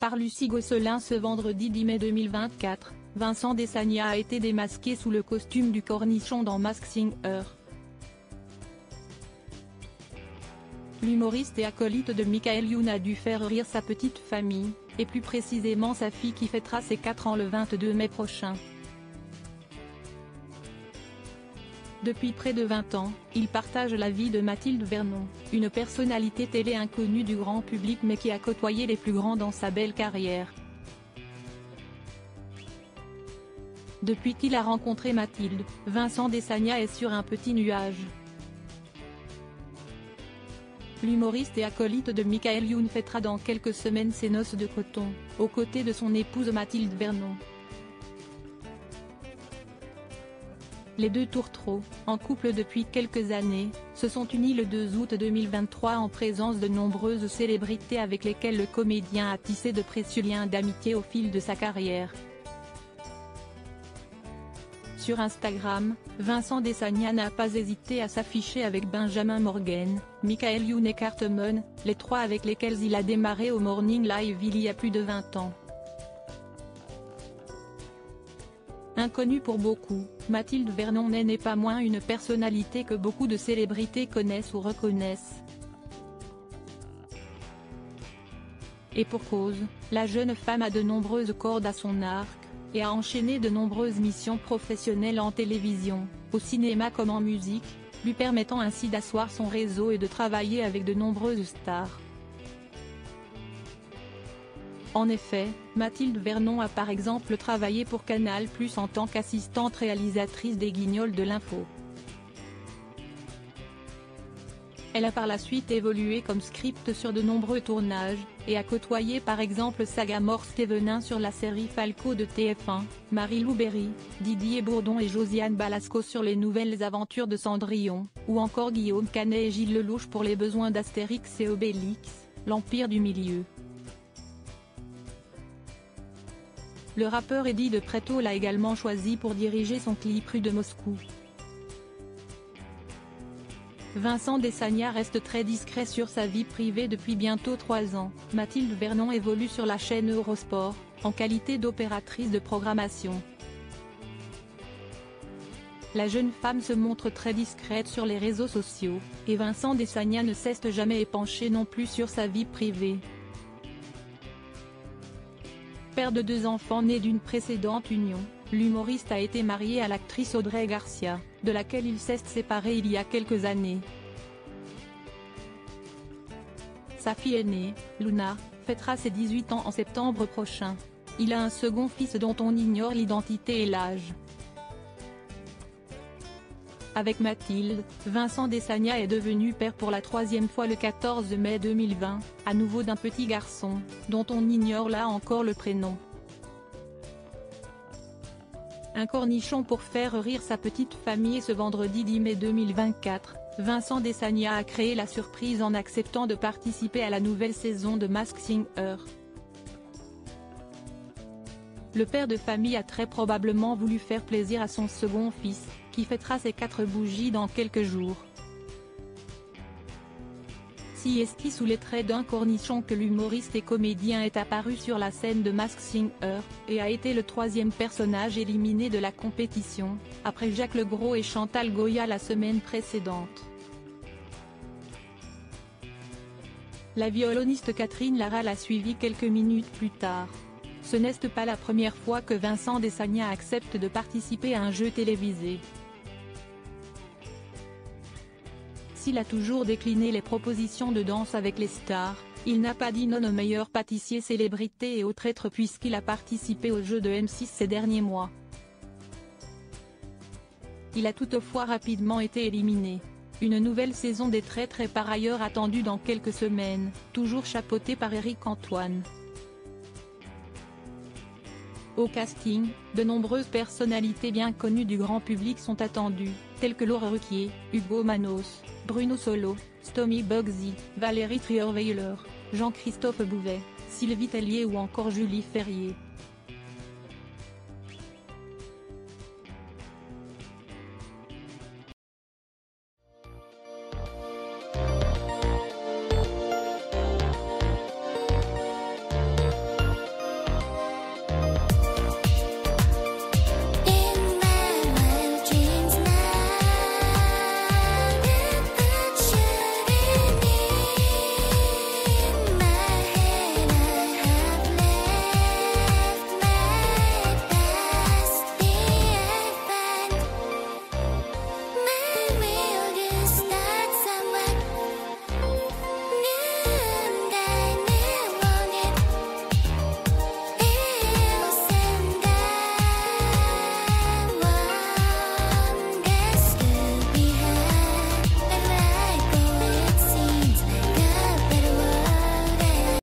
par Lucie Gosselin ce vendredi 10 mai 2024, Vincent Desagna a été démasqué sous le costume du cornichon dans Masked Singer. L'humoriste et acolyte de Michael Youn a dû faire rire sa petite famille, et plus précisément sa fille qui fêtera ses 4 ans le 22 mai prochain. Depuis près de 20 ans, il partage la vie de Mathilde Vernon, une personnalité télé inconnue du grand public mais qui a côtoyé les plus grands dans sa belle carrière. Depuis qu'il a rencontré Mathilde, Vincent Desagna est sur un petit nuage. L'humoriste et acolyte de Michael Youn fêtera dans quelques semaines ses noces de coton, aux côtés de son épouse Mathilde Vernon. Les deux tourtereaux, en couple depuis quelques années, se sont unis le 2 août 2023 en présence de nombreuses célébrités avec lesquelles le comédien a tissé de précieux liens d'amitié au fil de sa carrière. Sur Instagram, Vincent Desagna n'a pas hésité à s'afficher avec Benjamin Morgan, Michael Youn et Cartman, les trois avec lesquels il a démarré au Morning Live il y a plus de 20 ans. Inconnue pour beaucoup, Mathilde Vernon n'est pas moins une personnalité que beaucoup de célébrités connaissent ou reconnaissent. Et pour cause, la jeune femme a de nombreuses cordes à son arc, et a enchaîné de nombreuses missions professionnelles en télévision, au cinéma comme en musique, lui permettant ainsi d'asseoir son réseau et de travailler avec de nombreuses stars. En effet, Mathilde Vernon a par exemple travaillé pour Canal+ en tant qu'assistante réalisatrice des Guignols de l'info. Elle a par la suite évolué comme script sur de nombreux tournages, et a côtoyé par exemple Sagamore Stevenin sur la série Falco de TF1, Marie-Lou Berry, Didier Bourdon et Josiane Balasco sur les nouvelles aventures de Cendrillon, ou encore Guillaume Canet et Gilles Lelouch pour les besoins d'Astérix et Obélix, l'Empire du Milieu. Le rappeur Eddie de Pretto l'a également choisi pour diriger son clip Rue de Moscou. Vincent Desagna reste très discret sur sa vie privée depuis bientôt 3 ans. Mathilde Vernon évolue sur la chaîne Eurosport, en qualité d'opératrice de programmation. La jeune femme se montre très discrète sur les réseaux sociaux, et Vincent Desagna ne cesse jamais épanché non plus sur sa vie privée. Père de 2 enfants nés d'une précédente union, l'humoriste a été marié à l'actrice Audrey Garcia, de laquelle il s'est séparé il y a quelques années. Sa fille aînée, Luna, fêtera ses 18 ans en septembre prochain. Il a un second fils dont on ignore l'identité et l'âge. Avec Mathilde, Vincent Desagna est devenu père pour la 3e fois le 14 mai 2020, à nouveau d'un petit garçon, dont on ignore là encore le prénom. Un cornichon pour faire rire sa petite famille. Ce vendredi 10 mai 2024, Vincent Desagna a créé la surprise en acceptant de participer à la nouvelle saison de Masked Singer. Le père de famille a très probablement voulu faire plaisir à son second fils, qui fêtera ses 4 bougies dans quelques jours. Si est sous les traits d'un cornichon que l'humoriste et comédien est apparu sur la scène de Masked Singer, et a été le 3e personnage éliminé de la compétition, après Jacques Legros et Chantal Goya la semaine précédente. La violoniste Catherine Lara l'a suivi quelques minutes plus tard. Ce n'est pas la première fois que Vincent Desagna accepte de participer à un jeu télévisé. S'il a toujours décliné les propositions de danse avec les stars, il n'a pas dit non aux meilleurs pâtissiers, célébrités et autres êtres puisqu'il a participé au jeu de M6 ces derniers mois. Il a toutefois rapidement été éliminé. Une nouvelle saison des Traîtres est par ailleurs attendue dans quelques semaines, toujours chapeautée par Éric Antoine. Au casting, de nombreuses personnalités bien connues du grand public sont attendues, telles que Laure Ruquier, Hugo Manos, Bruno Solo, Stomy Bugsy, Valérie Trierweiler, Jean-Christophe Bouvet, Sylvie Tellier ou encore Julie Ferrier.